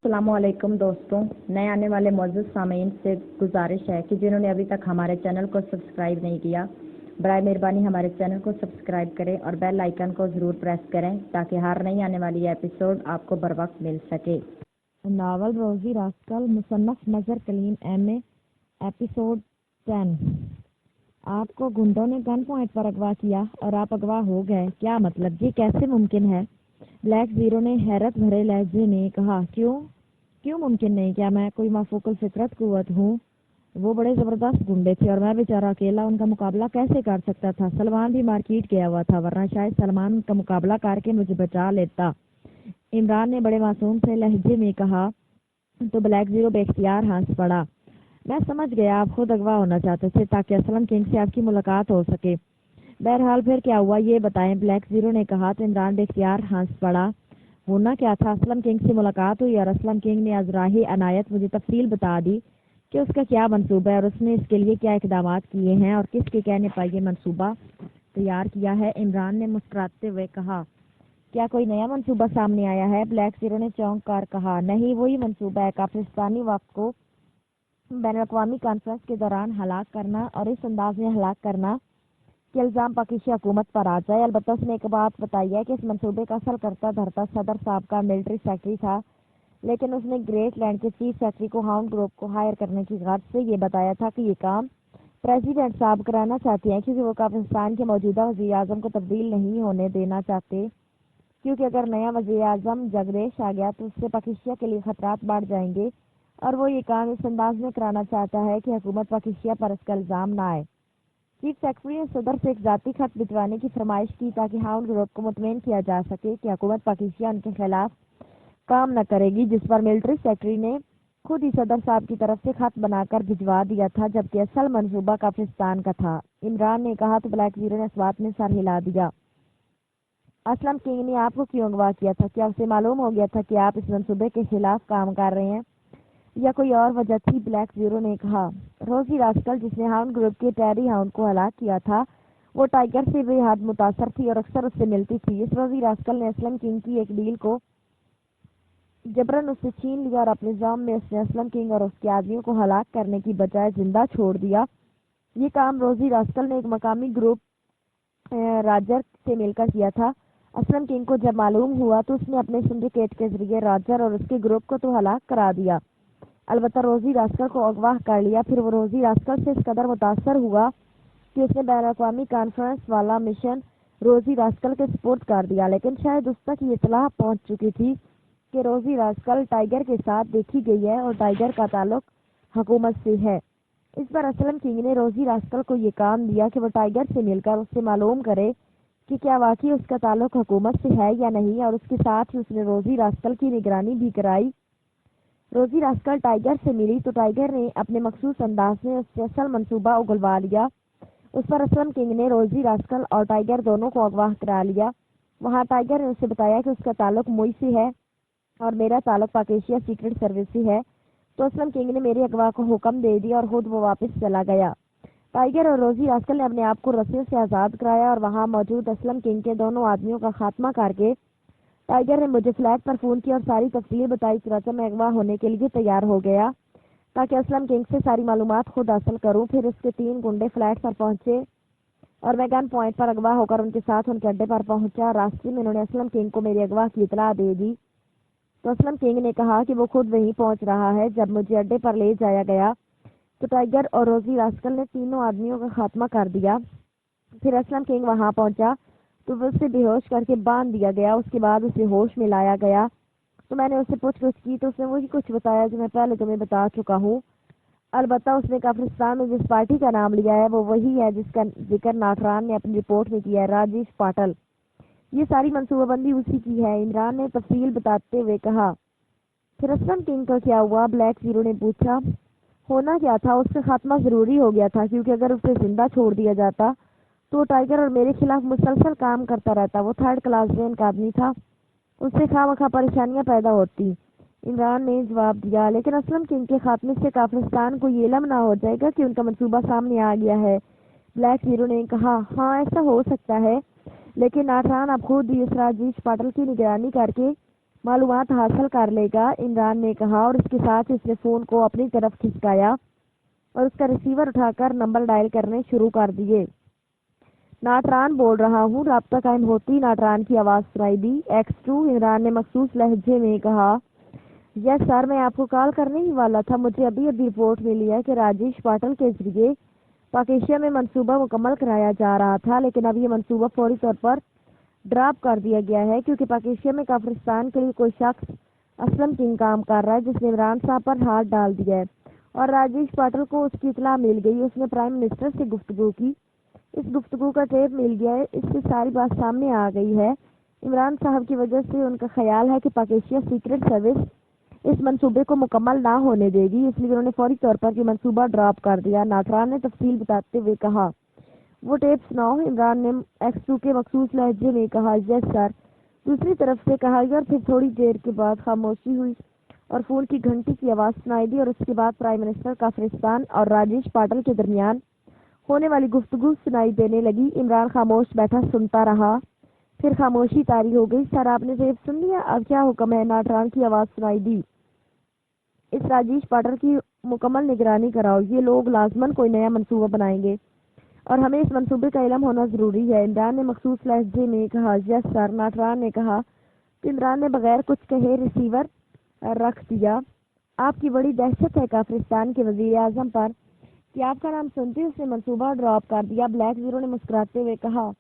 السلام علیکم دوستوں، نئے آنے والے معزز سامعین سے گزارش ہے کہ جنہوں نے ابھی تک ہمارے چینل کو سبسکرائب نہیں کیا، برائے مہربانی ہمارے چینل کو سبسکرائب کریں اور بیل آئیکن کو ضرور پریس کریں تاکہ ہر نئی آنے والی ایپیسوڈ آپ کو بروقت مل سکے۔ ناول روزی راسکل، مصنف نظر کلیم ایم اے، ایپیسوڈ 10۔ آپ کو گنڈوں نے گن پوائنٹ پر اغوا کیا اور آپ اغوا ہو گئے، کیا مطلب؟ یہ کیسے ممکن ہے؟ بلیک زیرو نے حیرت بھرے لہجے میں کہا۔ کیوں ممکن نہیں؟ کیا میں کوئی مفوق الفطرت قوت ہوں؟ وہ بڑے زبردست گنڈے تھے اور میں بیچارہ اکیلا ان کا مقابلہ کیسے کر سکتا تھا؟ سلمان بھی مارکیٹ گیا ہوا تھا، ورنہ شاید سلمان ان کا مقابلہ کر کے مجھے بچا لیتا۔ عمران نے بڑے معصوم سے لہجے میں کہا تو بلیک زیرو بے اختیار ہنس پڑا۔ میں سمجھ گیا، آپ خود اغوا ہونا چاہتے تھے تاکہ اسلم کنگ سے آپ کی ملاقات ہو سکے۔ بہرحال پھر کیا ہوا یہ بتائیں، بلیک زیرو نے کہا تو عمران بے اختیار ہنس پڑا۔ ہونا کیا تھا؟ اسلم کنگ سے ملاقات ہوئی اور اسلم کنگ نے ازراہ عنایت مجھے تفصیل بتا دی کہ اس کا کیا منصوبہ ہے اور اس نے اس کے لیے کیا اقدامات کیے ہیں اور کس کے کہنے پر یہ منصوبہ تیار کیا ہے۔ عمران نے مسکراتے ہوئے کہا، کیا کوئی نیا منصوبہ سامنے آیا ہے؟ بلیک زیرو نے چونک کر کہا، نہیں، وہی منصوبہ ہے، کافرستانی وفد کو بین الاقوامی کانفرنس کے دوران ہلاک کرنا اور اس انداز میں ہلاک کرنا کہ الزام پاکستانی حکومت پر آ جائے۔ البتہ اس نے ایک بات بتائی ہے کہ اس منصوبے کا اصل کرتا دھرتا صدر صاحب کا ملٹری سیکرٹری تھا، لیکن اس نے گریٹ لینڈ کے چیف سیکرٹری کو ہاؤنڈ گروپ کو ہائر کرنے کی غرض سے یہ بتایا تھا کہ یہ کام پریزیڈنٹ صاحب کرانا چاہتے ہیں کیونکہ وہ پاکستان کے موجودہ وزیر اعظم کو تبدیل نہیں ہونے دینا چاہتے، کیونکہ اگر نیا وزیر اعظم جگریش آ گیا تو اس سے پاکستان کے لیے خطرات بڑھ جائیں گے اور وہ یہ کام اس انداز میں کرانا چاہتا ہے کہ حکومت پاکستان پر اس کا الزام نہ آئے۔ چیف سیکرٹری نے صدر سے ایک ذاتی خط بھجوانے کی فرمائش کی تاکہ ہاؤنڈ گروپ کو مطمئن کیا جا سکے کہ حکومت پاکستان کے خلاف کام نہ کرے گی، جس پر ملٹری سیکرٹری نے خود ہی صدر صاحب کی طرف سے خط بنا کر بھجوا دیا تھا، جبکہ اصل منصوبہ کافرستان کا تھا۔ عمران نے کہا تو بلیک زیرو نے اس بات میں سر ہلا دیا۔ اسلم کنگ نے آپ کو کیوں اغوا کیا تھا؟ کیا اسے معلوم ہو گیا تھا کہ آپ اس منصوبے کے خلاف کام کر رہے ہیں یا کوئی اور وجہ تھی؟ بلیک زیرو نے کہا، روزی راسکل جس نے ہاؤنڈ گروپ کے ٹیری ہاؤنڈ کو ہلاک کیا تھا وہ ٹائیگر سے بے حد متاثر تھی اور اکثر اس سے ملتی تھی۔ اس روزی راسکل نے اسلم کنگ کی ایک ڈیل کو جبراً اس سے چھین لیا اور اپنے نظام میں اس نے اسلم کنگ اور اس کے آدمیوں کو ہلاک کرنے کی بجائے زندہ چھوڑ دیا۔ یہ کام روزی راسکل نے ایک مقامی گروپ راجر سے مل کر کیا تھا۔ اسلم کنگ کو جب معلوم ہوا تو اس نے اپنے سنڈیکیٹ کے ذریعے راجر اور اس کے گروپ کو تو ہلاک کرا دیا، البتہ روزی راسکل کو اغوا کر لیا۔ پھر وہ روزی راسکل سے اس قدر متاثر ہوا کہ اس نے بین الاقوامی کانفرنس والا مشن روزی راسکل کے سپورٹ کر دیا، لیکن شاید اس تک یہ اطلاع پہنچ چکی تھی کہ روزی راسکل ٹائیگر کے ساتھ دیکھی گئی ہے اور ٹائیگر کا تعلق حکومت سے ہے۔ اس پر اسلم کنگ نے روزی راسکل کو یہ کام دیا کہ وہ ٹائیگر سے مل کر اس سے معلوم کرے کہ کیا واقعی اس کا تعلق حکومت سے ہے یا نہیں، اور اس کے ساتھ ہی اس نے روزی راسکل کی نگرانی بھی کرائی۔ روزی راسکل ٹائیگر سے ملی تو ٹائیگر نے اپنے مخصوص انداز میں اس سے اصل منصوبہ اگلوا لیا۔ اس پر اسلم کنگ نے روزی راسکل اور ٹائیگر دونوں کو اغوا کرا لیا۔ وہاں ٹائیگر نے اسے بتایا کہ اس کا تعلق موئی سے ہے اور میرا تعلق پاکستان سیکرٹ سروس سے ہے، تو اسلم کنگ نے میرے اغوا کو حکم دے دیا اور خود وہ واپس چلا گیا۔ ٹائیگر اور روزی راسکل نے اپنے آپ کو رسیوں سے آزاد کرایا اور وہاں موجود اسلم کنگ کے دونوں آدمیوں کا خاتمہ کر کے ٹائیگر نے مجھے فلیٹ پر فون کیا اور ساری تفصیل بتائی، چنانچہ میں اغوا ہونے کے لیے تیار ہو گیا تاکہ اسلم کنگ سے ساری معلومات خود حاصل کروں۔ پھر اس کے 3 گنڈے فلیٹ پر پہنچے اور میں گن پوائنٹ پر اغوا ہو کر ان کے ساتھ ان کے اڈے پر پہنچا۔ راستے میں انہوں نے اسلم کنگ کو میرے اغوا کی اطلاع دے دی تو اسلم کنگ نے کہا کہ وہ خود وہیں پہنچ رہا ہے۔ جب مجھے اڈے پر لے جایا گیا تو ٹائیگر اور روزی راسکل نے تینوں آدمیوں کا خاتمہ کر دیا۔ پھر اسلم کنگ وہاں پہنچا تو وہ اسے بے ہوش کر کے باندھ دیا گیا۔ اس کے بعد اسے ہوش میں لایا گیا تو میں نے اسے پوچھ گچھ کی تو اس نے وہی کچھ بتایا جو میں پہلے تمہیں بتا چکا ہوں، البتہ اس نے کافرستان میں جس پارٹی کا نام لیا ہے وہ وہی ہے جس کا ذکر ناٹران نے اپنی رپورٹ میں کیا ہے، راجیش پاٹل۔ یہ ساری منصوبہ بندی اسی کی ہے، عمران نے تفصیل بتاتے ہوئے کہا۔ پھر اسلم کنگ کا کیا ہوا؟ بلیک زیرو نے پوچھا۔ ہونا کیا تھا، اس کا خاتمہ ضروری ہو گیا تھا کیونکہ اگر اسے زندہ چھوڑ دیا جاتا تو وہ ٹائیگر اور میرے خلاف مسلسل کام کرتا رہتا۔ وہ 3rd کلاس رینک کا آدمی تھا، اس سے خواہ پریشانیاں پیدا ہوتی، عمران نے جواب دیا۔ لیکن اسلم کنگ کے خاتمے سے کافرستان کو یہ علم نہ ہو جائے گا کہ ان کا منصوبہ سامنے آ گیا ہے؟ بلیک زیرو نے کہا، ہاں ایسا ہو سکتا ہے، لیکن ناٹران اب خود ہی اس راجیش پاٹل کی نگرانی کر کے मालूमात हासिल कर लेगा, इमरान ने कहा और इसके साथ उसने फ़ोन को अपनी तरफ खिसकाया और उसका रिसीवर उठाकर नंबर डायल करने शुरू कर दिए। नाटरान बोल रहा हूँ, राब्ता कायम होती नाटरान की आवाज़ सुनाई दी। X2, इमरान ने मखसूस लहजे में कहा। यस सर, मैं आपको कॉल करने ही वाला था। मुझे अभी अभी रिपोर्ट मिली है कि राजेश पाटिल के जरिए पाकिस्तान में मंसूबा मुकम्मल कराया जा रहा था, लेकिन अब ये मंसूबा फौरी तौर पर ड्रॉप कर दिया गया है क्योंकि पाकिस्तान में काफिरिस्तान के लिए कोई शख्स असलम किंग काम कर रहा है जिसने इमरान साहब पर हाथ डाल दिया है और राजेश पाटिल को उसकी इतला मिल गई। उसने प्राइम मिनिस्टर से गुफ्तगू की, इस गुफ्तगू का टेप मिल गया है, इससे सारी बात सामने आ गई है। इमरान साहब की वजह से उनका ख्याल है कि पाकिस्तान सीक्रेट सर्विस इस मंसूबे को मुकम्मल ना होने देगी, इसलिए उन्होंने फौरी तौर पर ये मंसूबा ड्रॉप कर दिया। नाटरान ने तफसील बताते हुए कहा। वो टेप सुनाओ, इमरान ने X2 के मखसूस लहजे में कहा। यस सर, दूसरी तरफ से कहा गया और फिर थोड़ी देर के बाद खामोशी हुई और फ़ोन की घंटी की आवाज़ सुनाई दी और उसके बाद प्राइम मिनिस्टर काफिरिस्तान और राजेश पाटिल के दरमियान होने वाली गुफ्तगू सुनाई देने लगी। इमरान खामोश बैठा सुनता रहा, फिर खामोशी तारी हो गई। सर, आपने टेप सुन लिया, अब क्या हुक्म है? नाटरान की आवाज़ सुनाई दी। इस राजेश पाटिल की मुकम्मल निगरानी कराओ, ये लोग लाजमन कोई नया मंसूबा बनाएंगे और हमें इस मंसूबे का इल्म होना ज़रूरी है, इमरान ने मखसूस लहजे में कहा। यस सर, नाटरान ने कहा। तो इमरान ने बगैर कुछ कहे रिसीवर रख दिया। आपकी बड़ी दहशत है काफिरिस्तान के वज़ीर आज़म पर कि आपका नाम सुनते ही उसने मंसूबा ड्रॉप कर दिया, ब्लैक ज़ीरो ने मुस्कुराते हुए कहा।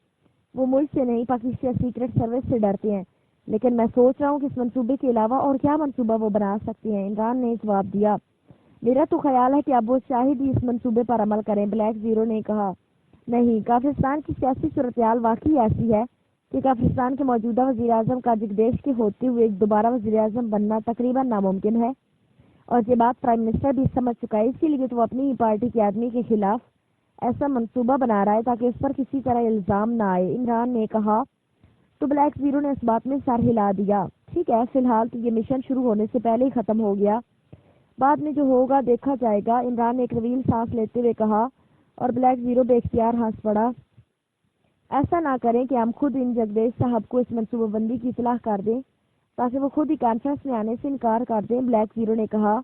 वो मुल्क से नहीं, पाकिस्तान सीक्रेट सर्विस से डरते हैं, लेकिन मैं सोच रहा हूँ कि इस मंसूबे के अलावा और क्या मंसूबा वो बना सकते हैं, इमरान ने जवाब दिया। मेरा तो ख्याल है कि अब वो शायद ही इस मंसूबे पर अमल करें, ब्लैक ज़ीरो ने कहा। नहीं, काफिरिस्तान की सियासी सूरत-ए-हाल वाकई ऐसी है कि काफिरिस्तान के मौजूदा वज़ीर आज़म का देश के होते हुए दोबारा वज़ीर आज़म बनना तकरीबन नामुमकिन है और ये बात प्राइम मिनिस्टर भी समझ चुका है। इसीलिए तो वो अपनी ही पार्टी के आदमी के खिलाफ ऐसा मंसूबा बना रहा है ताकि उस पर किसी तरह इल्ज़ाम ना आए, इमरान ने कहा। तो ब्लैक ज़ीरो ने इस बात में सर हिला दिया। ठीक है, फिलहाल तो ये मिशन शुरू होने से पहले ही ख़त्म हो गया, बाद में जो होगा देखा जाएगा, इमरान ने एक तवील सांस लेते हुए कहा और ब्लैक ज़ीरो बेख्तियार हंस पड़ा। ऐसा ना करें कि हम खुद इन जगदेश साहब को इस मनसूबाबंदी की इतलाह कर दें ताकि वो खुद ही कॉन्फ्रेंस में आने से इनकार कर दें, ब्लैक ज़ीरो ने कहा।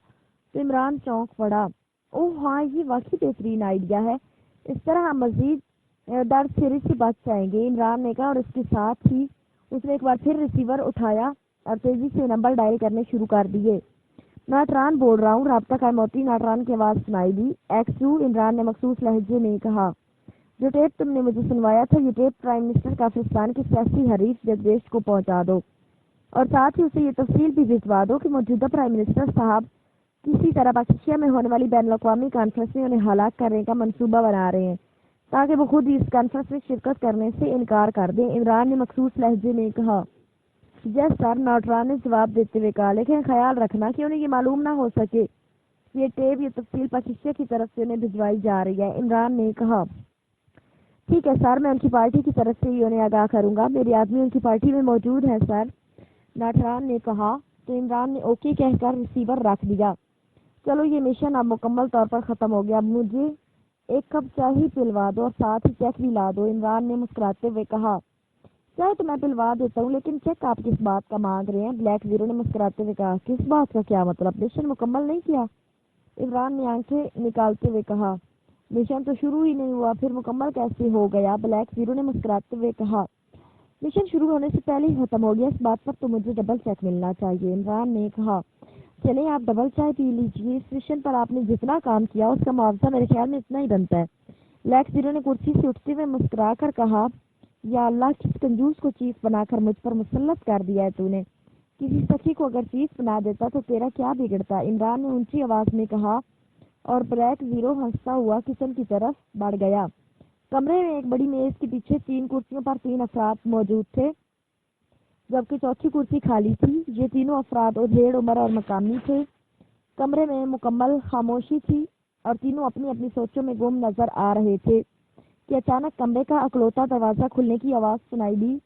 तो इमरान चौंक पड़ा। ओह हाँ, ये वाकई बेहतरीन आइडिया है, इस तरह हम मजीद दर्द सिरे से बच जाएंगे, इमरान ने कहा और इसके साथ ही उसने एक बार फिर रिसीवर उठाया और तेजी से नंबर डायल करने शुरू कर दिए। नाटरान बोल रहा हूँ, राब्ता कायम होती नाटरान की आवाज़ सुनाई दी। X2, इमरान ने मखसूस लहजे में कहा। जो टेप तुमने मुझे सुनवाया था, ये टेप प्राइम मिनिस्टर काफिरिस्तान के सियासी हरीफ जगदेश को पहुंचा दो और साथ ही उसे ये तफसील भी भिजवा दो कि मौजूदा प्राइम मिनिस्टर साहब किसी तरह पाकिस्तान में होने वाली बैन अवी कॉन्फ्रेंस में उन्हें हलाक करने का मंसूबा बना रहे हैं ताकि वो खुद ही इस कॉन्फ्रेंस में शिरकत करने से इनकार कर दें, इमरान ने मखसूस लहजे में कहा। यस सर, नाटरान ने जवाब देते हुए कहा, लेकिन ख्याल रखना कि उन्हें ये मालूम ना हो सके ये टेप, ये तफसील पाकिस्तान की तरफ से उन्हें भिजवाई जा रही है, इमरान ने कहा। ठीक है सर, मैं उनकी पार्टी की तरफ से ही उन्हें आगाह करूंगा, मेरे आदमी उनकी पार्टी में मौजूद हैं सर, नाटरान ने कहा। तो इमरान ने ओके कहकर रिसीवर रख दिया। चलो, ये मिशन अब मुकम्मल तौर पर ख़त्म हो गया, अब मुझे एक कप चाय ही पिलवा दो और साथ ही चेक भी ला दो, इमरान ने मुस्कुराते हुए कहा। चाय तो मैं पिलवा देता हूँ, लेकिन चेक आप किस बात का मांग रहे हैं, ब्लैक ज़ीरो ने मुस्कुराते हुए कहा। किस बात का क्या मतलब, मिशन मुकम्मल नहीं किया, इमरान ने आंखें निकालते हुए कहा। मिशन तो शुरू ही नहीं हुआ, फिर मुकम्मल कैसे हो गया, ब्लैक ज़ीरो ने मुस्कुराते हुए कहा। मिशन शुरू होने से पहले ही खत्म हो गया, इस बात पर तो मुझे डबल चेक मिलना चाहिए, इमरान ने कहा। चले, आप डबल चाय पी लीजिए, इस मिशन पर आपने जितना काम किया उसका मुआवजा मेरे ख्याल में इतना ही बनता है, ब्लैक ज़ीरो ने कुर्सी से उठते हुए मुस्कुरा कर कहा। या अल्लाह, किस कंजूस को चीफ बनाकर मुझ पर मुसल्लत कर दिया है तूने, किसी सखी को अगर चीफ बना देता तो तेरा क्या बिगड़ता, इमरान ने ऊंची आवाज में कहा और ब्लैक ज़ीरो हंसता हुआ किचन की तरफ बढ़ गया। कमरे में एक बड़ी मेज के पीछे 3 कुर्सियों पर 3 अफराद मौजूद थे, जबकि चौथी कुर्सी खाली थी। ये तीनों अफराद उधेड़ उम्र और मकामी थे। कमरे में मुकम्मल खामोशी थी और तीनों अपनी अपनी सोचों में गुम नजर आ रहे थे कि अचानक कमरे का अकलौता दरवाज़ा खुलने की आवाज़ सुनाई दी।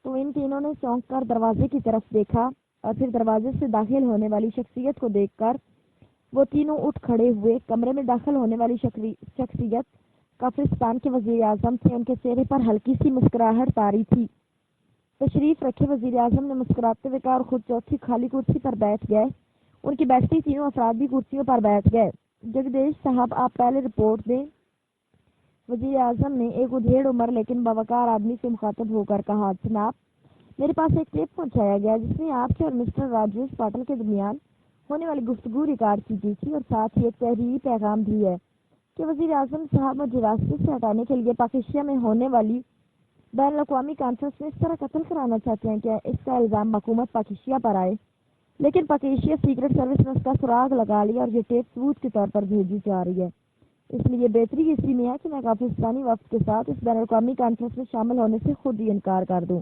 तो इन तीनों ने चौंक कर दरवाजे की तरफ देखा और फिर दरवाजे से दाखिल होने वाली शख्सियत को देखकर वो तीनों उठ खड़े हुए। कमरे में दाखिल होने वाली शख्सियत काफिरिस्तान के वज़ीर आज़म थे, उनके चेहरे पर हल्की सी मुस्कुराहट तारी थी। तशरीफ रखे वजीर आजम ने मुस्कुराते हुए कहा और खुद चौथी खाली कुर्सी पर बैठ गए। उनकी बैठती तीनों अफराद भी कुर्सियों पर बैठ गए। जगदीश साहब, आप पहले रिपोर्ट दें। वजीर आजम ने एक उधेड़ उम्र लेकिन बवकार आदमी से मुखातब होकर कहा, जनाब, मेरे पास एक टेप पहुंचाया गया जिसमें आपके और मिस्टर राजेश पाटिल के दरमियान होने वाली गुफ्तगू रिकॉर्ड की गई थी और साथ ही एक तहरीरी पैगाम भी है कि वजीर आजम साहब मुझे रास्ते से हटाने के लिए पाकिस्तान में होने वाली बैन अवी कॉन्फ्रेंस में इस तरह कत्ल कराना चाहते हैं कि इसका इल्ज़ाम हुकूमत पाकिस्तान पर आए। लेकिन पाकिस्तान सीक्रेट सर्विस ने उसका सुराग लगा लिया और ये टेप सबूत के तौर पर भेजी जा रही है। इसलिए बेहतरी इसी में है कि मैं पाकिस्तानी वफ्द के साथ इस बैन अवी कॉन्फ्रेंस में शामिल होने से खुद ही इनकार कर दूं।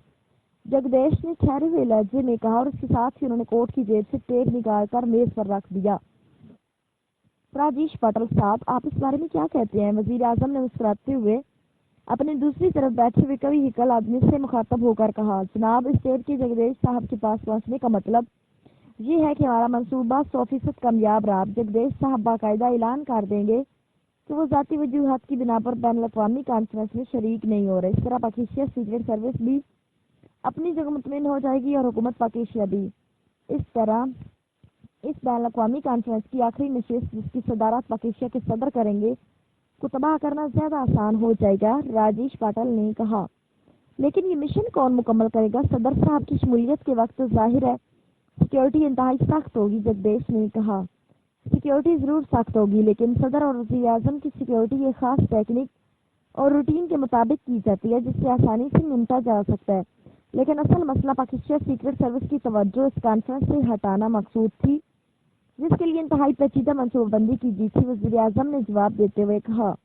जगदीश ने ठहरे हुए लहजे में कहा और उसके साथ ही उन्होंने कोट की जेब से टेप निकाल कर मेज पर रख दिया। राजेश पाटिल साहब, आप इस बारे में क्या कहते हैं? वजीर आजम ने मुस्कुराते हुए अपने दूसरी तरफ बैठे हुए कवि हिकल आदमी से मुखातब होकर कहा, जनाब, इस टेप के जगदीश साहब के पास पहुंचने का मतलब ये है कि हमारा मंसूबा 100% कामयाब रहा। जगदीश साहब बाकायदा ऐलान कर देंगे कि वो जाती वजूहत की बिना पर बैन अवी कॉन्फ्रेंस में शरीक नहीं हो रहे। इस तरह पाकिस्तान सीक्रेट सर्विस भी अपनी जगह मुतमिन हो जाएगी और हुकूमत पाकिस्तान भी। इस तरह इस बैन अवी कॉन्फ्रेंस की आखिरी नशिस्त जिसकी सदारत पाकिस्तान के सदर करेंगे को तबाह करना ज्यादा आसान हो जाएगा। राजेश पाटिल ने कहा, लेकिन ये मिशन कौन मुकम्मल करेगा? सदर साहब की शमूलियत के वक्त जाहिर है सिक्योरिटी इंतहाई सख्त होगी। जगदीश ने कहा, सिक्योरिटी जरूर सख्त होगी, लेकिन सदर और वज़ीर आज़म की सिक्योरिटी एक खास टेक्निक और रूटीन के मुताबिक की जाती है जिससे आसानी से निपटा जा सकता है। लेकिन असल मसला पाकिस्तान सीक्रेट सर्विस की तवज्जो इस कॉन्फ्रेंस से हटाना मकसूद थी जिसके लिए इंतहाई पेचीदा मनसूबाबंदी की गई थी। वज़ीर आज़म ने जवाब देते हुए कहा,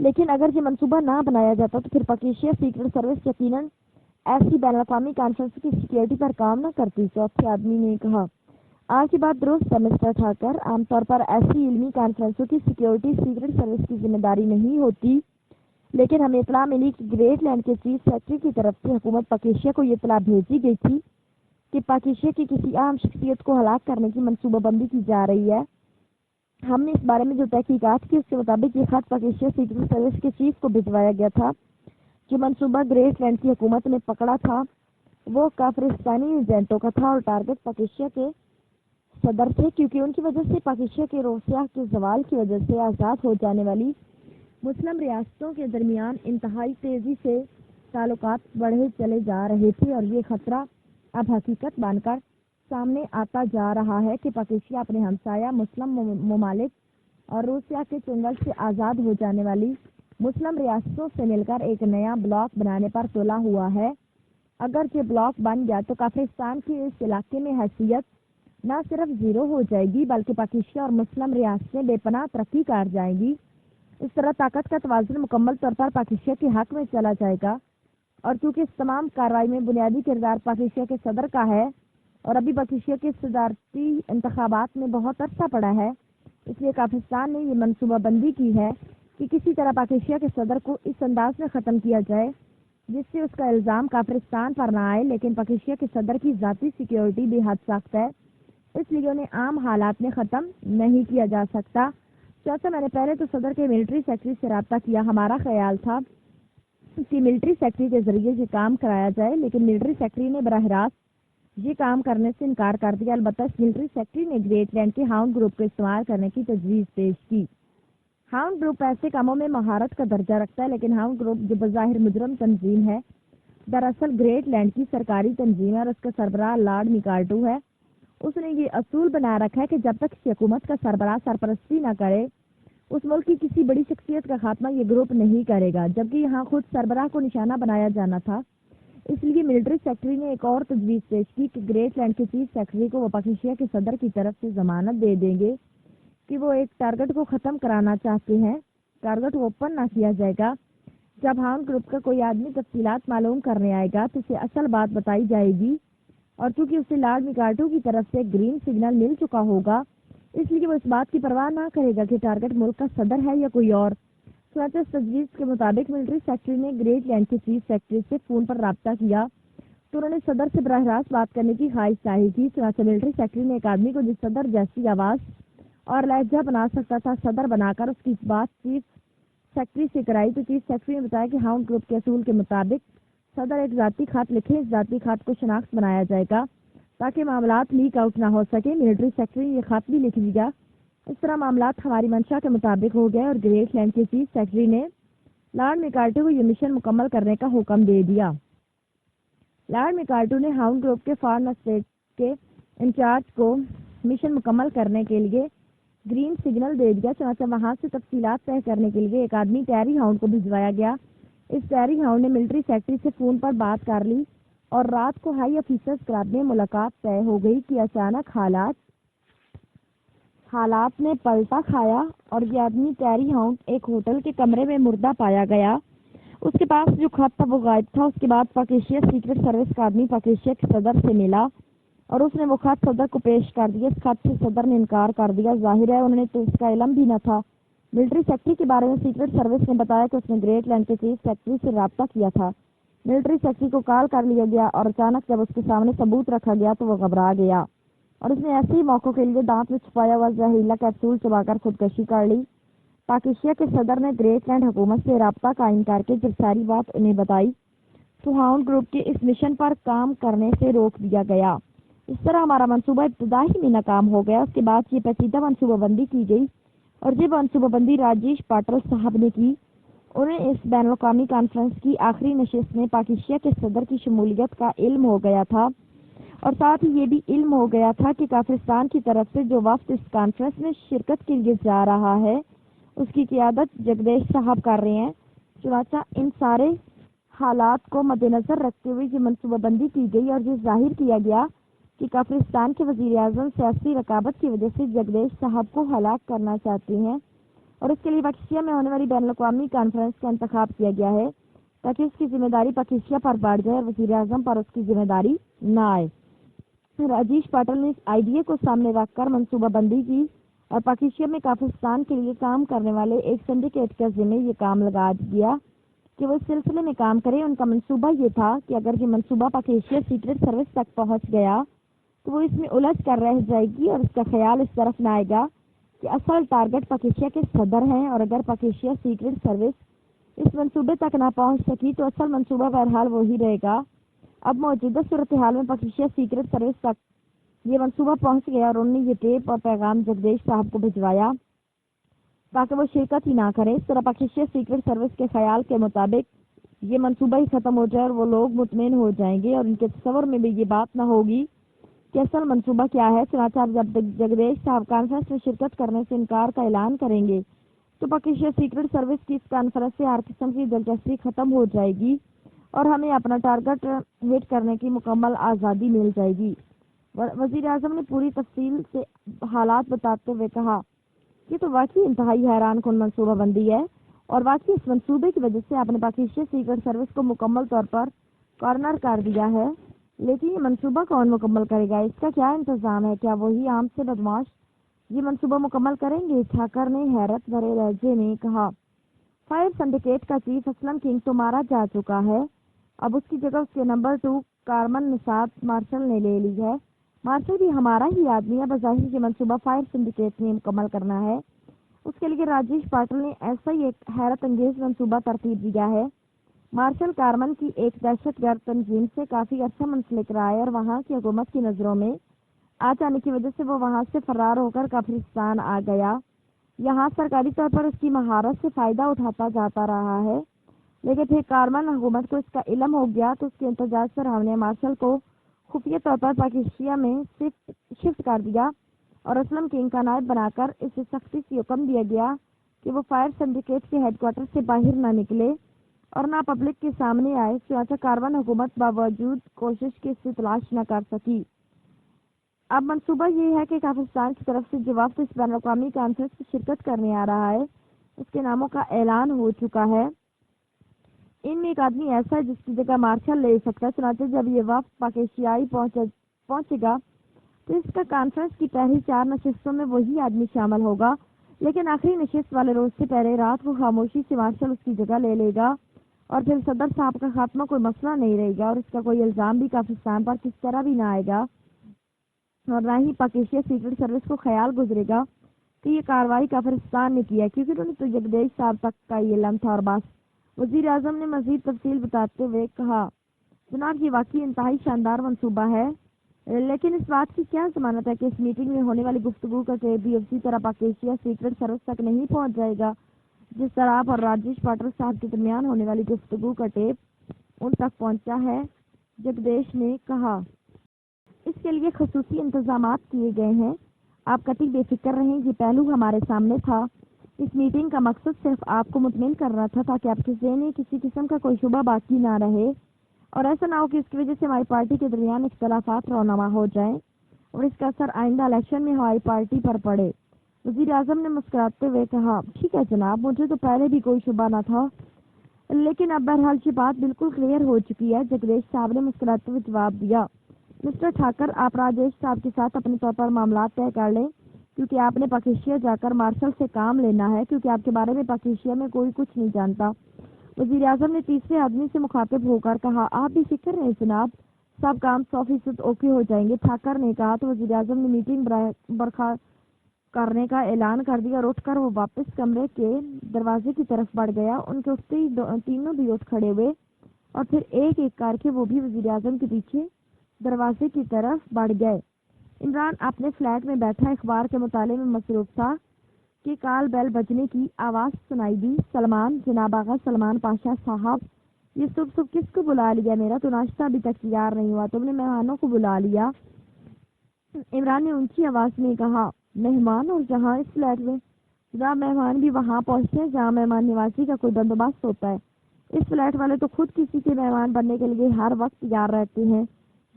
लेकिन अगर ये मंसूबा ना बनाया जाता तो फिर पाकिस्तान सीक्रेट सर्विस यकीनन ऐसी बैन अवी कॉन्फ्रेंस की सिक्योरिटी पर काम न करती। चौथे आदमी ने कहा, आपकी बात दुरुस्त है मिस्टर ठाकर, आमतौर पर ऐसी इल्मी कॉन्फ्रेंसों की सिक्योरिटी सीक्रेट सर्विस की जिम्मेदारी नहीं होती, लेकिन हमें इतला मिली कि ग्रेट लैंड के चीफ सेक्रेटरी की तरफ से हुकूमत पाकिस्तान को ये इतला भेजी गई थी कि पाकिस्तान की किसी अहम शख्सियत को हलाक करने की मनसूबाबंदी की जा रही है। हमने इस बारे में जो तहकीकात की उसके मुताबिक ये खत पाकिस्तान सीक्रेट सर्विस के चीफ को भिजवाया गया था। जो मनसूबा ग्रेट लैंड की हुकूमत ने पकड़ा था वो काफिरिस्तानी एजेंटों का था और टारगेट पाकिस्तान के सदर थे, क्योंकि उनकी वजह से पाकिस्तान के रोसिया के जवाल की वजह से आज़ाद हो जाने वाली मुस्लिम रियासतों के दरमियान इंतहाई तेजी से ताल्लुकात बढ़े चले जा रहे थे और ये खतरा अब हकीकत बनकर सामने आता जा रहा है कि पाकिस्तान अपने हमसाया मुस्लिम ममालिक और रूसिया के चंगल से आज़ाद हो जाने वाली मुस्लिम रियासतों से मिलकर एक नया ब्लॉक बनाने पर तुला हुआ है। अगर ये ब्लॉक बन गया तो काफिरिस्तान की इस इलाके में हैसियत न सिर्फ जीरो हो जाएगी बल्कि पाकिस्तान और मुस्लिम रियासतें बेपनाह तरक्की कर जाएंगी। इस तरह ताकत का तवाज़ुन मुकम्मल तौर पर पाकिस्तान के हक में चला जाएगा और क्योंकि इस तमाम कार्रवाई में बुनियादी किरदार पाकिस्तान के सदर का है और अभी पाकिस्तान के सदारती इंतखाबात में बहुत अरसा पड़ा है, इसलिए पाकिस्तान ने ये मनसूबाबंदी की है कि किसी तरह पाकिस्तान के सदर को इस अंदाज में ख़त्म किया जाए जिससे उसका इल्ज़ाम काफिरिस्तान पर ना आए। लेकिन पाकिस्तान के सदर की ज़ाती सिक्योरिटी बेहद सख्त है, इसलिए उन्हें आम हालात में ख़त्म नहीं किया जा सकता। चौथा, मैंने पहले तो सदर के मिलिट्री सेक्रेटरी से रब्ता किया। हमारा ख्याल था कि मिलिट्री सेक्रेटरी के जरिए ये काम कराया जाए, लेकिन मिलिट्री सेक्रेटरी ने बराह रास्त ये काम करने से इनकार कर दिया। अलबत्ता इस मिलिट्री सेक्रेटरी ने ग्रेट लैंड के हाउंड ग्रुप को इस्तेमाल करने की तजवीज़ पेश की। हाउंड ग्रुप ऐसे कामों में महारत का दर्जा रखता है, लेकिन हाउंड ग्रुप जो बज़ाहिर मुजरम तंजीम है दरअसल ग्रेट लैंड की सरकारी तंजीम है और उसका सरबराह लॉर्ड मिकार्टू है। उसने ये असूल बना रखा है कि जब तक इस हुकूमत का सरबराह सरपरस्ती न करे उस मुल्क की किसी बड़ी शख्सियत का खात्मा ये ग्रुप नहीं करेगा, जबकि यहाँ खुद सरबराह को निशाना बनाया जाना था। इसलिए मिलिट्री सेक्रेटरी ने एक और तजवीज़ पेश की कि ग्रेट लैंड के चीफ सेक्रेटरी को वो पाकिस्तान के सदर की तरफ से जमानत दे देंगे कि वो एक टारगेट को ख़त्म कराना चाहते हैं। टारगेट ओपन ना किया जाएगा। जब हाउंड ग्रुप का कोई आदमी तफसीलात मालूम करने आएगा तो उसे असल बात बताई जाएगी और चूंकि उसे लॉर्ड मिकार्टू की तरफ से ग्रीन सिग्नल मिल चुका होगा इसलिए वो इस बात की परवाह ना करेगा कि टारगेट मुल्क का सदर है या कोई और। चुनांचे इस तजवीज़ के मुताबिक मिलिट्री सेक्रेटरी ने ग्रेट लैंड के चीफ सेक्रेटरी से फ़ोन पर रब्ता किया तो उन्होंने सदर से बराह रास्त बात करने की ख्वाहिश जाहिर की। चुनांचे मिलिट्री सेक्रेटरी ने एक आदमी को जिस सदर जैसी आवाज़ और लहजा बना सकता था सदर बनाकर उसकी बात चीफ सेक्रेटरी से कराई तो चीफ सेक्रेटरी ने बताया कि हाउंड ग्रुप के असूल के मुताबिक صدر ایک ذاتی خط لکھے، اس ذاتی خط کو شناخت بنایا جائے گا تاکہ معاملات لیک آؤٹ نہ ہو سکے۔ ملٹری سیکرٹری نے یہ خط بھی لکھ دیا۔ اس طرح معاملات ہماری منشا کے مطابق ہو گئے اور گریٹ لینڈ کے چیف سیکرٹری نے لارڈ میکارٹو کو یہ مشن مکمل کرنے کا حکم دے دیا۔ لارڈ میکارٹو نے ہاؤنڈ گروپ کے فارن اسٹیٹ کے انچارج کو مشن مکمل کرنے کے لیے گرین سگنل دے دیا، چنانچہ وہاں سے تفصیلات طے کرنے کے لیے ایک آدمی ٹیری ہاؤنڈ کو بھجوایا گیا۔ اس ٹیری ہاؤنڈ نے ملٹری سیکرٹری سے فون پر بات کر لی اور رات کو ہائی آفیسرز کلب میں ملاقات طے ہو گئی کہ اچانک حالات نے پلٹا کھایا اور یہ آدمی ٹیری ہاؤنڈ ایک ہوٹل کے کمرے میں مردہ پایا گیا۔ اس کے پاس جو خط تھا وہ غائب تھا۔ اس کے بعد پاکیشیا سیکرٹ سروس کا آدمی پاکیشیا کے صدر سے ملا اور اس نے وہ خط صدر کو پیش کر دیا۔ اس خط سے صدر نے انکار کر دیا، ظاہر ہے انہوں نے تو اس کا علم بھی نہ تھا۔ ملٹری سیکرٹری کے بارے میں سیکرٹ سروس نے بتایا کہ اس نے گریٹ لینڈ کے چیف سیکرٹری سے رابطہ کیا تھا۔ ملٹری سیکرٹری کو کال کر لیا گیا اور اچانک جب اس کے سامنے ثبوت رکھا گیا تو وہ گھبرا گیا اور اس نے ایسے ہی موقعوں کے لیے دانت میں چھپایا ہوا زہریلا کیپسول چبا کر خودکشی کر لی۔ پاکیشیا کے صدر نے گریٹ لینڈ حکومت سے رابطہ قائم کر کے جب ساری بات انہیں بتائی تو ہاؤنڈ گروپ کے اس مشن پر کام کرنے سے روک دیا گیا۔ اس طرح ہمارا منصوبہ ابتدا ہی میں ناکام ہو گیا۔ اس کے بعد یہ پیچیدہ منصوبہ بندی کی گئی اور یہ منصوبہ بندی راجیش پاٹل صاحب نے کی۔ انہیں اس بین الاقوامی کانفرنس کی آخری نشست میں پاکیشیا کے صدر کی شمولیت کا علم ہو گیا تھا اور ساتھ ہی یہ بھی علم ہو گیا تھا کہ کافرستان کی طرف سے جو وفد اس کانفرنس میں شرکت کے لیے جا رہا ہے اس کی قیادت جگدیش صاحب کر رہے ہیں۔ چنانچہ ان سارے حالات کو مد نظر رکھتے ہوئے یہ منصوبہ بندی کی گئی اور یہ ظاہر کیا گیا کہ کافرستان کے وزیر اعظم سیاسی رقابت کی وجہ سے جگدیش صاحب کو ہلاک کرنا چاہتے ہیں اور اس کے لیے پاکیشیا میں ہونے والی بین الاقوامی کانفرنس کا انتخاب کیا گیا ہے تاکہ اس کی ذمہ داری پاکیشیا پر بڑھ جائے اور وزیر اعظم پر اس کی ذمہ داری نہ آئے۔ راجیش پاٹل نے اس آئیڈیا کو سامنے رکھ کر منصوبہ بندی کی اور پاکیشیا میں کافرستان کے لیے کام کرنے والے ایک سنڈیکیٹ کے ذمہ یہ کام لگا دیا کہ وہ اس سلسلے میں کام کرے۔ ان کا منصوبہ یہ تھا کہ اگر یہ منصوبہ پاکیشیا سیکرٹ سروس تک پہنچ گیا تو وہ اس میں الجھ کر رہ جائے گی اور اس کا خیال اس طرف نہ آئے گا کہ اصل ٹارگٹ پاکیشیا کے صدر ہیں، اور اگر پاکیشیا سیکرٹ سروس اس منصوبے تک نہ پہنچ سکی تو اصل منصوبہ بہرحال وہی رہے گا۔ اب موجودہ صورتحال میں پاکیشیا سیکرٹ سروس تک یہ منصوبہ پہنچ گیا اور انہوں نے یہ ٹیپ اور پیغام جگدیش صاحب کو بھجوایا تاکہ وہ شرکت ہی نہ کرے۔ اس طرح پاکیشیا سیکرٹ سروس کے خیال کے مطابق یہ منصوبہ ہی ختم ہو جائے اور وہ لوگ مطمئن ہو جائیں گے اور ان کے تصور میں بھی یہ بات نہ ہوگی کہ اصل منصوبہ کیا ہے۔ چنانچہ جب جگدیش صاحب کانفرنس میں شرکت کرنے سے انکار کا اعلان کریں گے تو پاکیشیا سیکرٹ سروس کی اس کانفرنس سے ہر قسم کی دلچسپی ختم ہو جائے گی اور ہمیں اپنا ٹارگٹ ہٹ کرنے کی مکمل آزادی مل جائے گی۔ وزیر اعظم نے پوری تفصیل سے حالات بتاتے ہوئے کہا، یہ تو واقعی انتہائی حیران کن منصوبہ بندی ہے اور واقعی اس منصوبے کی وجہ سے آپ نے پاکیشیا سیکرٹ سروس کو مکمل طور پر کارنر کر دیا ہے، لیکن یہ منصوبہ کون مکمل کرے گا؟ اس کا کیا انتظام ہے؟ کیا وہی عام سے بدماش یہ منصوبہ مکمل کریں گے؟ ٹھاکر نے حیرت بھرے لہجے میں کہا، فائر سنڈیکیٹ کا چیف اسلم کنگ تو مارا جا چکا ہے، اب اس کی جگہ اس کے نمبر 2 کارمن نساد مارشل نے لے لی ہے۔ مارشل بھی ہمارا ہی آدمی ہے، بظاہر یہ منصوبہ فائر سنڈیکیٹ نے مکمل کرنا ہے۔ اس کے لیے راجیش پاٹل نے ایسا ہی ایک حیرت انگیز منصوبہ ترتیب دیا ہے۔ مارشل کارمن کی ایک دہشت گرد تنظیم سے کافی عرصہ منسلک رہا ہے اور وہاں کی حکومت کی نظروں میں آ جانے کی وجہ سے وہ وہاں سے فرار ہو کر کافرستان آ گیا۔ یہاں سرکاری طور پر اس کی مہارت سے فائدہ اٹھاتا جاتا رہا ہے، لیکن پھر کارمن حکومت کو اس کا علم ہو گیا تو اس کے احتجاج پر ہم نے مارشل کو خفیہ طور پر پاکیشیا میں شفٹ کر دیا اور اسلم کنگ کا نائب بنا کر اسے سختی سے حکم دیا گیا کہ وہ فائر سنڈیکیٹ کے ہیڈ کوارٹر سے باہر نہ نکلے اور نہ پبلک کے سامنے آئے۔ چنانچہ کاربن حکومت باوجود کوشش کے اس سے تلاش نہ کر سکی۔ اب منصوبہ یہ ہے کہ کافرستان کی طرف سے جو وفد اس بین الاقوامی کانفرنس میں شرکت کرنے آ رہا ہے اس کے ناموں کا اعلان ہو چکا ہے۔ ان میں ایک آدمی ایسا ہے جس کی جگہ مارشل لے سکتا ہے۔ چنانچہ جب یہ وفد پاکیشیائی پہنچے گا تو اس کا کانفرنس کی پہلی 4 نشستوں میں وہی آدمی شامل ہوگا، لیکن آخری نشست والے روز سے پہلے رات کو خاموشی سے مارشل اس کی جگہ لے لے گا اور پھر صدر صاحب کا خاتمہ کوئی مسئلہ نہیں رہے گا اور اس کا کوئی الزام بھی کافرستان پر کس طرح بھی نہ آئے گا اور نہ ہی پاکیشیا سیکرٹ سروس کو خیال گزرے گا کہ یہ کارروائی کافرستان نے کی ہے، کیونکہ انہوں نے تو جگدیش صاحب تک کا یہ علم تھا اور بس۔ وزیر اعظم نے مزید تفصیل بتاتے ہوئے کہا، जनाब ये वाकई इंतहाई शानदार मंसूबा है, लेकिन इस बात की क्या जमानत है कि इस मीटिंग में होने वाली गुफ्तगू का टेप भी उसी तरह पाकिस्तान सीक्रेट सर्विस तक नहीं पहुंच जाएगा जिस तरह आप और राजेश पाटिल साहब के दरमियान होने वाली गुफ्तगू का टेप उन तक पहुंचा है, जगदेश ने कहा। इसके लिए खसूसी इंतजाम किए गए हैं, आप कतई बेफिक्र रहें, ये पहलू हमारे सामने था। इस मीटिंग का मकसद सिर्फ आपको मुतमिन करना था ताकि आपके ज़हन में किसी किस्म का कोई शुबा बाकी ना रहे और ऐसा ना हो कि इसकी वजह से हमारी पार्टी के दरमियान इख्तलाफात रौनमा हो जाएं और इसका असर आइंदा इलेक्शन में हमारी पार्टी पर पड़े। वज़ीर आज़म ने मुस्कुराते हुए कहा, ठीक है जनाब, मुझे तो पहले भी कोई शुबा न था, लेकिन अब बहरहाल ये बात बिल्कुल क्लियर हो चुकी है। जगदेश साहब ने मुस्कुराते हुए जवाब दिया, मिस्टर ठाकर, आप राजेश साहब के साथ अपने तौर पर मामला तय कर लें, क्योंकि आपने पाकिस्तान जाकर मार्शल से काम लेना है, क्योंकि आपके बारे में पाकिस्तान में कोई कुछ नहीं जानता। वज़ीर आज़म ने तीसरे आदमी से मुखातिब होकर कहा, आप भी फिक्र नहीं जनाब, सब काम 100% ओके हो जाएंगे। ठाकर ने कहा तो वज़ीर आज़म ने मीटिंग बर्खा करने का ऐलान कर दिया और उठकर वो वापस कमरे के दरवाजे की तरफ बढ़ गया। उनके उठते ही तीनों भी उठ खड़े हुए और फिर एक एक करके वो भी वज़ीर आज़म के पीछे दरवाजे की तरफ बढ़ गए। इमरान अपने फ्लैट में बैठा अखबार के मुताले में मसरूफ था कि काल बेल बजने की आवाज़ सुनाई दी। सलमान, जनाब आगा सलमान पाशा साहब, ये सुबह सुबह किसको बुला लिया? मेरा तो नाश्ता अभी तक तैयार नहीं हुआ, तुमने मेहमानों को बुला लिया? इमरान ने ऊंची आवाज़ में कहा, मेहमान? और जहाँ इस फ्लैट में? जनाब मेहमान भी वहाँ पहुँचते हैं जहाँ मेहमान नवाजी का कोई बंदोबस्त होता है। इस फ्लैट वाले तो खुद किसी के मेहमान बनने के लिए हर वक्त तैयार रहते हैं,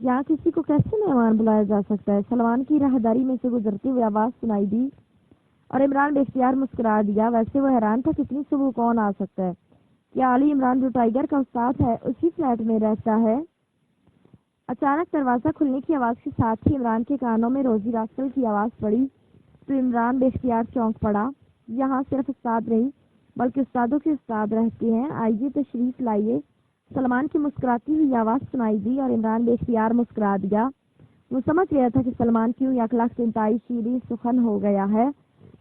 यहाँ किसी को कैसे मेहमान बुलाया जा सकता है? सलमान की राहदारी में से गुजरती हुई आवाज़ सुनाई दी और इमरान बेख्तियार मुस्कुरा दिया। वैसे वो हैरान था कितनी सुबह कौन आ सकता है। क्या अली इमरान जो टाइगर का उस्ताद है उसी फ्लैट में रहता है? अचानक दरवाज़ा खुलने की आवाज़ के साथ ही इमरान के कानों में रोजी रास्कल की आवाज़ पड़ी तो इमरान बेख्तियार चौंक पड़ा। यहाँ सिर्फ उस्ताद नहीं बल्कि उस्तादों के उस्ताद रहते हैं, आइए तशरीफ लाइए। सलमान की मुस्कुराती हुई आवाज़ सुनाई दी और इमरान बेख्तियार मुस्कुरा दिया। वो समझ गया था कि सलमान की हुई अखलाक से इंतहाई शीरीन सुखन हो गया है।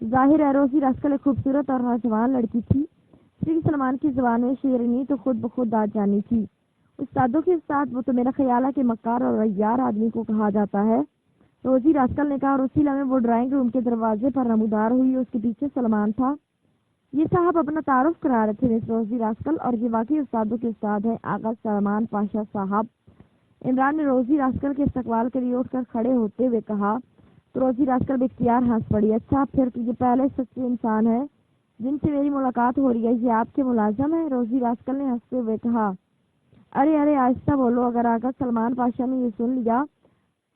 जाहिर है रोजी रास्कल एक खूबसूरत और नौजवान लड़की थी, इसलिए सलमान की ज़बान में शेरनी तो खुद ब खुद आ जानी थी। उस्तादों के उस्ताद, वो तो मेरा ख्याल है कि मक्कार और रैयार आदमी को कहा जाता है, रोजी रास्कल ने कहा और उसी लम्हे वो ड्राइंग रूम के दरवाजे पर नमूदार हुई। उसके पीछे सलमान था। ये साहब अपना तारुफ करा रहे थे, मिस रोजी रास्कल, और ये वाकई उस्तादों के उस्ताद हैं, आगा सलमान पाशा साहब। इमरान ने रोजी रास्कल के इस्तकबाल के लिए उठकर खड़े होते हुए कहा तो रोजी रास्कल बेख्तियार हंस पड़ी। अच्छा, फिर ये पहले सच्चे इंसान है जिनसे मेरी मुलाकात हो रही है, ये आपके मुलाजम है? रोजी रास्कल ने हंसते हुए कहा। अरे अरे आहिस्ता बोलो, अगर आगा सलमान पाशा ने ये सुन लिया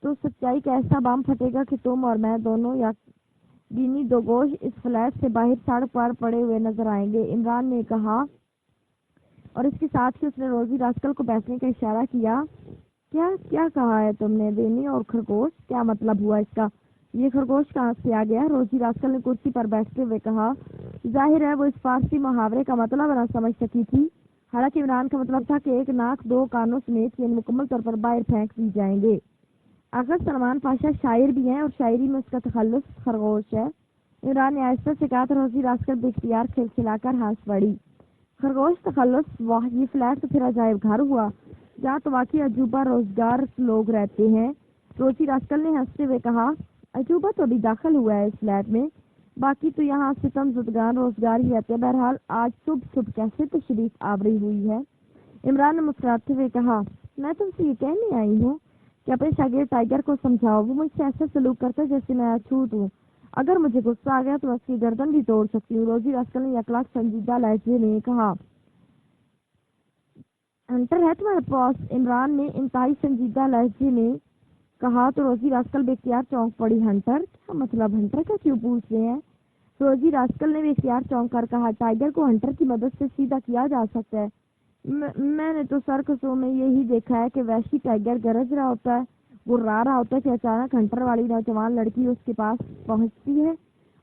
तो सच्चाई का ऐसा बम फटेगा कि तुम और मैं दोनों या बीनी दो गोश इस फ्लैट से बाहर सड़क पर पड़े हुए नजर आएंगे, इमरान ने कहा और इसके साथ ही उसने रोजी रास्कल को बैठने का इशारा किया। क्या क्या कहा है तुमने? बेनी और खरगोश? क्या मतलब हुआ इसका? ये खरगोश कहाँ से आ गया? रोजी रास्कल ने कुर्सी पर बैठते हुए कहा। जाहिर है वो इस फारसी मुहावरे का मतलब न समझ सकी थी। हालांकि इमरान का मतलब था कि एक नाक दो कानों समेत ये मुकम्मल तौर पर बाहर फेंक दी जाएंगे। अगर सलमान पाशा शायर भी हैं और शायरी में उसका तखल्लुस खरगोश है, इमरान ने आहिस्ता से कहा तो रोजी रास्कल बेख्तियार खिलखिलाकर हंस पड़ी। खरगोश तखल्लुस? वाह, ये फ्लैट तो फिर अजायब घर हुआ, जहाँ तो वाकई अजूबा रोजगार लोग रहते हैं। रोजी रास्कल ने हंसते हुए कहा, अजूबा तो अभी दाखिल हुआ है इस फ्लैट में, बाकी तो यहाँ सितम ज़दगान रोजगार ही रहते हैं। बहरहाल आज सुबह सुबह कैसे तशरीफ आवरी हुई है? इमरान ने मुस्कुराते हुए कहा, मैं तुमसे ये कहने आई हूँ कि अपने शागिर्द टाइगर को समझाओ, वो मुझसे ऐसा सलूक करता है जैसे मैं अछूत हूँ। अगर मुझे गुस्सा आ गया तो मैं उसकी गर्दन भी तोड़ सकती हूँ। रोजी रास्कल ने अखलाक संजीदा लहजे में कहा। हंटर है तुम्हारे पास? इमरान ने इंतहाई संजीदा लहजे में कहा तो रोजी रास्कल बेख्तियार चौंक पड़ी। हंटर? क्या मतलब? हंटर का क्यों पूछ रहे हैं? रोजी रास्कल ने बेख्तियार चौंक कर कहा, टाइगर को हंटर की मदद से सीधा किया जा सकता है। मैंने तो सर्कसों में यही देखा है कि वैशी टाइगर गरज रहा होता है, गुर्रा रहा होता है कि अचानक हंटर वाली नौजवान लड़की उसके पास पहुंचती है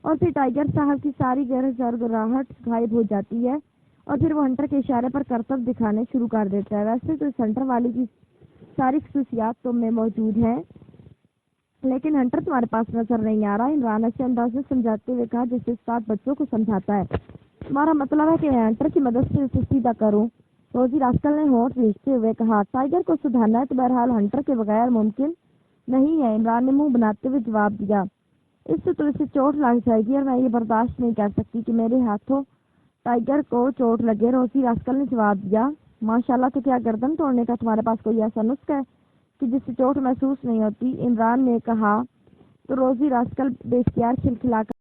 और फिर टाइगर साहब की सारी गरज और गुर्राहट गायब हो जाती है और फिर वो हंटर के इशारे पर करतब दिखाने शुरू कर देता है। वैसे तो इस हंटर वाली की सारी खसूसियात तुम में मौजूद हैं, लेकिन हंटर तुम्हारे पास नजर नहीं आ रहा। इमरान अच्छे अंदाज में समझाते हुए कहा जैसे उस्ताद बच्चों को समझाता है। तुम्हारा मतलब है कि मैं हंटर की मदद से उसे सीधा करूं? روزی راسکل نے ہونٹ کھینچتے ہوئے کہا، ٹائیگر کو سدھارنا تو بہرحال ہنٹر کے بغیر ممکن نہیں ہے۔ عمران نے منہ بناتے ہوئے جواب دیا، اس سے تو اسے چوٹ لگ جائے گی اور میں یہ برداشت نہیں کر سکتی کہ میرے ہاتھوں ٹائیگر کو چوٹ لگے۔ روزی راسکل نے جواب دیا، ماشاءاللہ، تو کیا گردن توڑنے کا تمہارے پاس کوئی ایسا نسخہ ہے کہ جس سے چوٹ محسوس نہیں ہوتی؟ عمران نے کہا تو روزی راسکل بے اختیار کھلکھلا کر